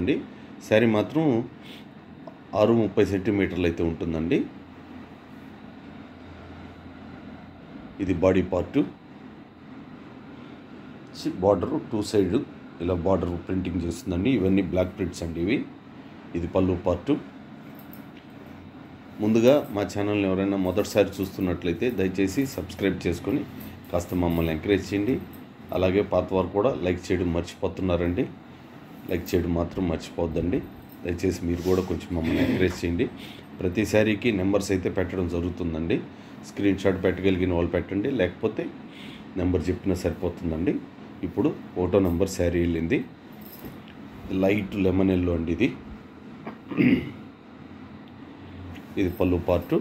అండి. శారీ మాత్రం 6-30 సెంటీమీటర్లు అయితే ఉంటుందండి. ఇది బాడీ పార్టు. బార్డర్ 2 సైడ్ ఇలా బార్డర్ ప్రింటింగ్ చేస్తుందండి. ఇవన్నీ బ్లాక్ ప్రింట్స్ అండి ఇవి. ఇది పళ్ళు పార్టు. ముందుగా మా ఛానల్ని ఎవరైనా మొదటిసారి చూస్తున్నట్లయితే దయచేసి సబ్స్క్రైబ్ చేసుకొని కాస్త మమ్మల్ని ఎంకరేజ్ చేయండి. అలాగే పాత వారు కూడా లైక్ చేయడం మర్చిపోతున్నారండి. లైక్ చేయడం మాత్రం మర్చిపోవద్దండి. దయచేసి మీరు కూడా కొంచెం మమ్మల్ని ఎంకరేజ్ చేయండి. ప్రతి శారీకి నెంబర్స్ అయితే పెట్టడం జరుగుతుందండి. స్క్రీన్ షాట్ పెట్టగలిగిన వాళ్ళు పెట్టండి, లేకపోతే నెంబర్ చెప్పినా సరిపోతుందండి. ఇప్పుడు 1వ నెంబర్ శారీ వెళ్ళింది. లైట్ లెమన్ ఎల్లో అండి ఇది. ఇది పళ్ళు పార్టు.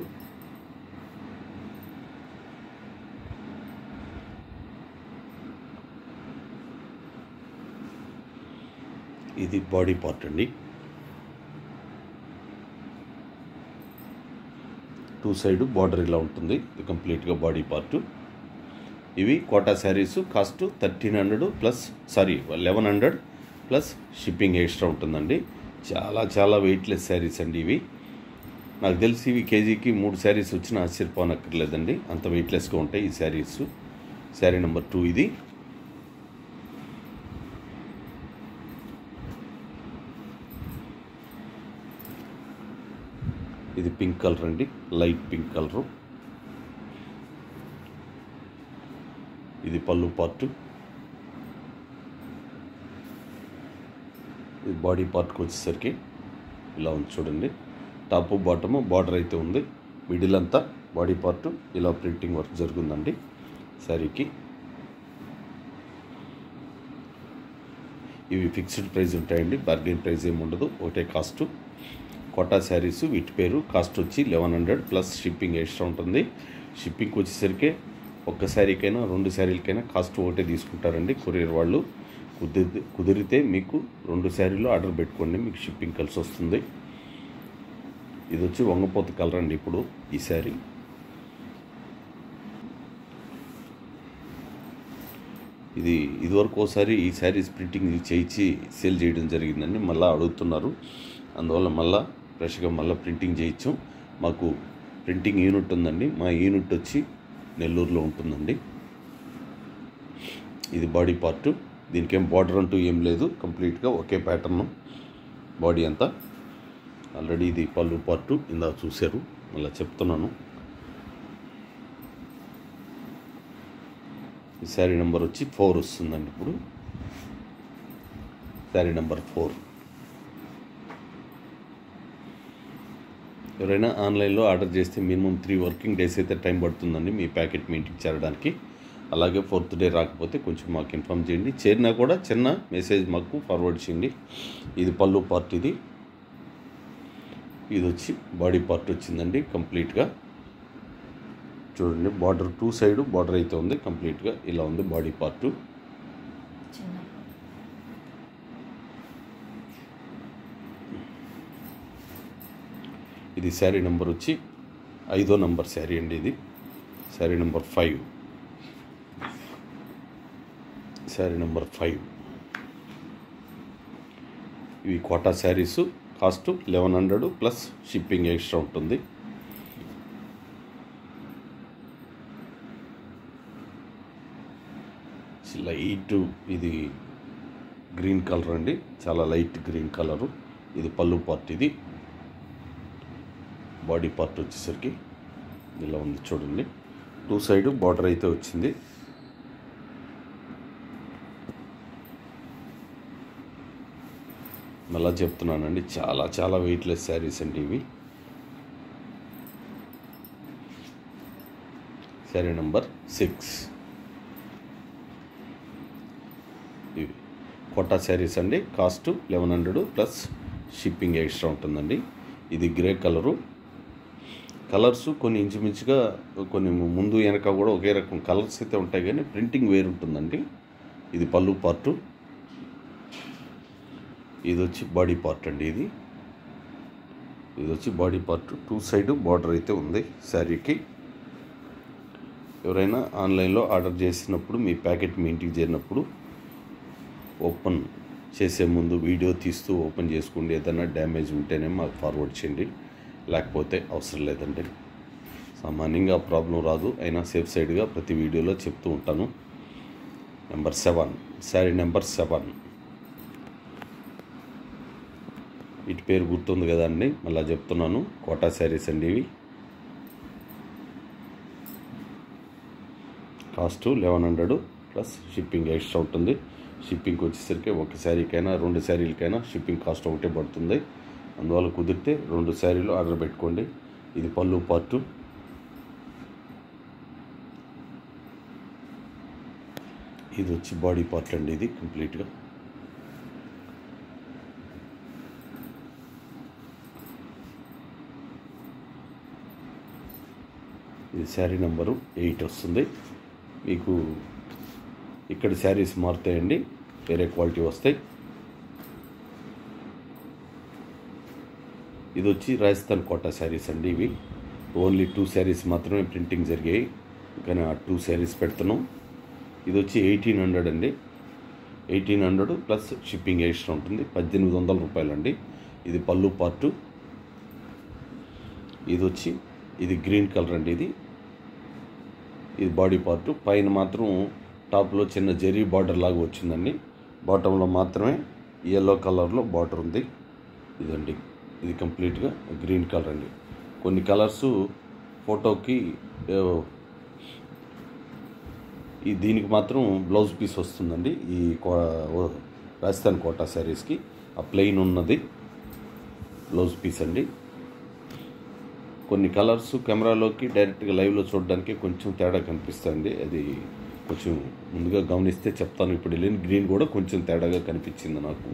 ఇది బాడీ పార్ట్ అండి. 2 సైడ్ బార్డర్ ఇలా ఉంటుంది. ఇది కంప్లీట్గా బాడీ పార్టు. ఇవి Kota saris. Cost 1100 plus shipping extra ఉంటుందండి. చాలా వెయిట్లెస్ శారీస్ అండి ఇవి. నాకు తెలిసి ఇవి కేజీకి 3 శారీస్ వచ్చినా ఆశ్చర్యపోనక్కర్లేదండి, అంత వెయిట్లెస్గా ఉంటాయి ఈ శారీస్. శారీ నెంబర్ 2 ఇది. ఇది పింక్ కలర్ అండి, లైట్ పింక్ కలరు. ఇది పళ్ళు పార్టు. ఇది బాడీ పార్ట్కి వచ్చేసరికి ఇలా ఉంది చూడండి. టాప్ బాటము బార్డర్ అయితే ఉంది. మిడిల్ అంతా బాడీ పార్టు ఇలా ప్రింటింగ్ వర్క్ జరుగుతుందండి శారీకి. ఇవి ఫిక్స్డ్ ప్రైస్ ఉంటాయండి, బార్గెన్ ప్రైస్ ఏమి ఉండదు, ఒకటే కాస్టు. కోటా శారీస్ వీటి పేరు. కాస్ట్ వచ్చి 1100 ప్లస్ షిప్పింగ్ ఎక్స్ట్రా ఉంటుంది. షిప్పింగ్కి వచ్చేసరికి ఒక్క శారీకైనా 2 శారీలకైనా కాస్ట్ ఒకటే తీసుకుంటారండి కొరియర్ వాళ్ళు. కుదిరితే మీకు 2 శారీలు ఆర్డర్ పెట్టుకోండి, మీకు షిప్పింగ్ కలిసి వస్తుంది. ఇది వచ్చి వంగపోత కలర్ అండి. ఇప్పుడు ఈ శారీ ఇదివరకు ఒకసారి ఈ శారీస్ ప్రింటింగ్ చేయించి సేల్ చేయడం జరిగిందండి. మళ్ళీ అడుగుతున్నారు, అందువల్ల మళ్ళీ ఫ్రెష్గా ప్రింటింగ్ చేయించాం. మాకు ప్రింటింగ్ యూనిట్ ఉందండి. మా యూనిట్ వచ్చి నెల్లూరులో ఉంటుందండి. ఇది బాడీ పార్టు. దీనికి ఏం బార్డర్ అంటూ ఏం లేదు, కంప్లీట్గా ఒకే ప్యాటర్ను బాడీ అంతా. ఆల్రెడీ ఇది పళ్ళు పార్టు ఇందాక చూశారు, మళ్ళీ చెప్తున్నాను. ఈ శారీ నెంబర్ వచ్చి 4 వస్తుందండి. ఇప్పుడు శారీ నెంబర్ 4. ఎవరైనా ఆన్లైన్లో ఆర్డర్ చేస్తే మినిమం 3 వర్కింగ్ డేస్ అయితే టైం పడుతుందండి మీ ప్యాకెట్ మీ ఇంటికి చేరడానికి. అలాగే 4th డే రాకపోతే కొంచెం మాకు ఇన్ఫామ్ చేయండి. చేరినా కూడా చిన్న మెసేజ్ మాకు ఫార్వర్డ్ చేయండి. ఇది పళ్ళు పార్ట్. ఇది వచ్చి బాడీ పార్ట్ వచ్చిందండి కంప్లీట్గా. చూడండి, బార్డర్ 2 సైడ్ బార్డర్ అయితే ఉంది. కంప్లీట్గా ఇలా ఉంది బాడీ పార్టు. ఇది శారీ నెంబర్ వచ్చి 5వ నెంబర్ శారీ అండి. ఇది శారీ నెంబర్ 5. శారీ నెంబర్ 5. ఇవి Kota saris. Cost 1100 plus shipping extra ఉంటుంది. లైట్ ఇది గ్రీన్ కలర్ అండి, చాలా లైట్ గ్రీన్ కలరు. ఇది పళ్ళు పార్ట్. ఇది బాడీ పార్ట్ వచ్చేసరికి ఇలా ఉంది చూడండి. 2 సైడ్ బార్డర్ అయితే వచ్చింది. మళ్ళా చెప్తున్నానండి, చాలా వెయిట్లెస్ శారీస్ అండి ఇవి. శారీ నెంబర్ 6. ఇవి కోటా శారీస్ అండి. కాస్ట్ 1100 ప్లస్ షిప్పింగ్ ఎక్స్ట్రా ఉంటుందండి. ఇది గ్రే కలరు. కలర్స్ కొన్ని ఇంచుమించుగా కొన్ని ముందు వెనక కూడా ఒకే రకం కలర్స్ అయితే ఉంటాయి, కానీ ప్రింటింగ్ వేరు ఉంటుందండి. ఇది పళ్ళు పార్టు. ఇది వచ్చి బాడీ పార్ట్ అండి. ఇది వచ్చి బాడీ పార్ట్. 2 సైడ్ బార్డర్ అయితే ఉంది శారీకి. ఎవరైనా ఆన్లైన్లో ఆర్డర్ చేసినప్పుడు మీ ప్యాకెట్ మీ ఇంటికి చేరినప్పుడు ఓపెన్ చేసే ముందు వీడియో తీస్తూ ఓపెన్ చేసుకోండి. ఏదైనా డ్యామేజ్ ఉంటేనే మాకు ఫార్వర్డ్ చేయండి, లేకపోతే అవసరం లేదండి. సామాన్యంగా ప్రాబ్లం రాదు, అయినా సేఫ్ సైడ్గా ప్రతి వీడియోలో చెప్తూ ఉంటాను. Number 7, sari number 7. వీటి పేరు గుర్తుంది కదా అండి, మళ్ళీ చెప్తున్నాను. కోటా శారీస్ అండి ఇవి. కాస్ట్ 1100 ప్లస్ షిప్పింగ్ ఎక్స్ట్రా ఉంటుంది. షిప్పింగ్కి వచ్చేసరికి ఒక శారీకైనా 2 శారీలకైనా షిప్పింగ్ కాస్ట్ ఒకటే పడుతుంది. అందువల్ల కుదిరితే 2 శారీలు ఆర్డర్ పెట్టుకోండి. ఇది పళ్ళు పార్టు. ఇది వచ్చి బాడీ పార్ట్ అండి. ఇది కంప్లీట్గా ఇది శారీ నెంబరు 8 వస్తుంది. మీకు ఇక్కడ శారీస్ మారుతాయండి, వేరే క్వాలిటీ వస్తాయి. ఇది వచ్చి రాజస్థాన్ కోటా శారీస్ అండి. ఇవి ఓన్లీ 2 శారీస్ మాత్రమే ప్రింటింగ్ జరిగాయి, కానీ ఆ 2 శారీస్ పెడుతున్నాం. ఇది వచ్చి 1800 అండి. 1800 ప్లస్ షిప్పింగ్ ఎక్స్ట్రా ఉంటుంది. 1800 రూపాయలు అండి. ఇది పళ్ళు పార్టు. ఇది వచ్చి ఇది గ్రీన్ కలర్ అండి. ఇది బాడీ పార్టు. పైన మాత్రం టాప్లో చిన్న జెరీ బార్డర్ లాగా వచ్చిందండి. బాటంలో మాత్రమే ఎల్లో కలర్లో బార్డర్ ఉంది. ఇదండి, ఇది కంప్లీట్గా గ్రీన్ కలర్ అండి. కొన్ని కలర్స్ ఫోటోకి దీనికి మాత్రం బ్లౌజ్ పీస్ వస్తుందండి. ఈ రాజస్థాన్ కోటా శారీస్కి ఆ ప్లెయిన్ ఉన్నది బ్లౌజ్ పీస్ అండి. కొన్ని కలర్స్ కెమెరాలోకి డైరెక్ట్గా లైవ్లో చూడడానికి కొంచెం తేడా కనిపిస్తుంది. అది కొంచెం ముందుగా గమనిస్తే చెప్తాను. ఇప్పుడు వెళ్ళిన గ్రీన్ కూడా కొంచెం తేడాగా కనిపించింది నాకు.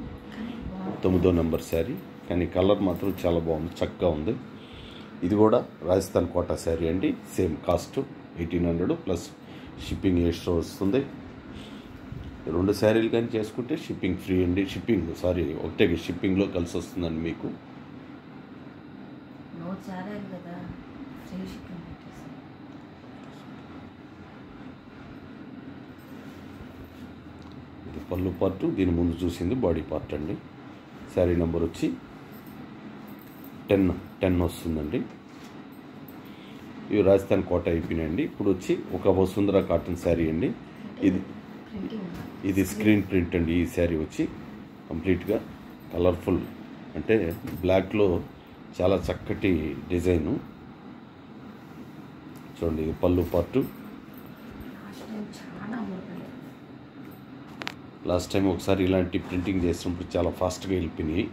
9వ నెంబర్ శారీ, కానీ కలర్ మాత్రం చాలా బాగుంది, చక్కగా ఉంది. ఇది కూడా రాజస్థాన్ కోటా శారీ అండి. Same cost 1800 plus shipping extra వస్తుంది. 2 శారీలు కానీ చేసుకుంటే షిప్పింగ్ ఫ్రీ అండి. ఒకటే షిప్పింగ్లో కలిసి వస్తుందండి మీకు. ఇది పళ్ళు పార్టు. దీని ముందు చూసింది బాడీ పార్ట్ అండి. శారీ నెంబర్ వచ్చి 10 వస్తుందండి. ఇవి రాజస్థాన్ కోట అయిపోయినాయండి. ఇప్పుడు వచ్చి ఒక వసుంధర కాటన్ శారీ అండి. ఇది స్క్రీన్ ప్రింట్ అండి. ఈ శారీ వచ్చి కంప్లీట్గా కలర్ఫుల్, అంటే బ్లాక్లో చాలా చక్కటి డిజైను. చూడండి, ఇది పళ్ళు పార్టు. లాస్ట్ టైం ఒకసారి ఇలాంటి ప్రింటింగ్ చేసినప్పుడు చాలా ఫాస్ట్గా వెళ్ళిపోయినాయి.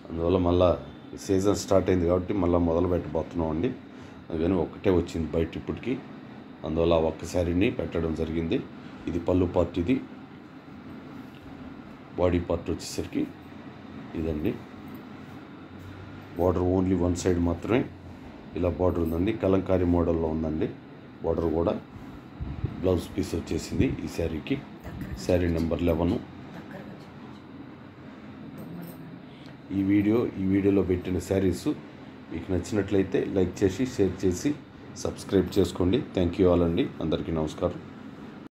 అందువల్ల మళ్ళీ సీజన్ స్టార్ట్ అయింది కాబట్టి మళ్ళీ మొదలు పెట్టబోతున్నాం అండి. అందుకని ఒకటే వచ్చింది బయట ఇప్పటికి, అందువల్ల ఒక్క శారీని పెట్టడం జరిగింది. ఇది పళ్ళు పార్ట్. ఇది బాడీ పార్ట్ వచ్చేసరికి ఇదండి. బార్డర్ ఓన్లీ 1 సైడ్ మాత్రమే ఇలా బార్డర్ ఉందండి. కలంకారీ మోడల్లో ఉందండి బార్డర్ కూడా. బ్లౌజ్ పీస్ వచ్చేసింది ఈ శారీకి. శారీ నెంబర్ 11. ఈ వీడియోలో పెట్టిన శారీస్ మీకు నచ్చినట్లయితే లైక్ చేసి షేర్ చేసి సబ్స్క్రైబ్ చేసుకోండి. థ్యాంక్ యూ ఆల్ అండి. అందరికీ నమస్కారం.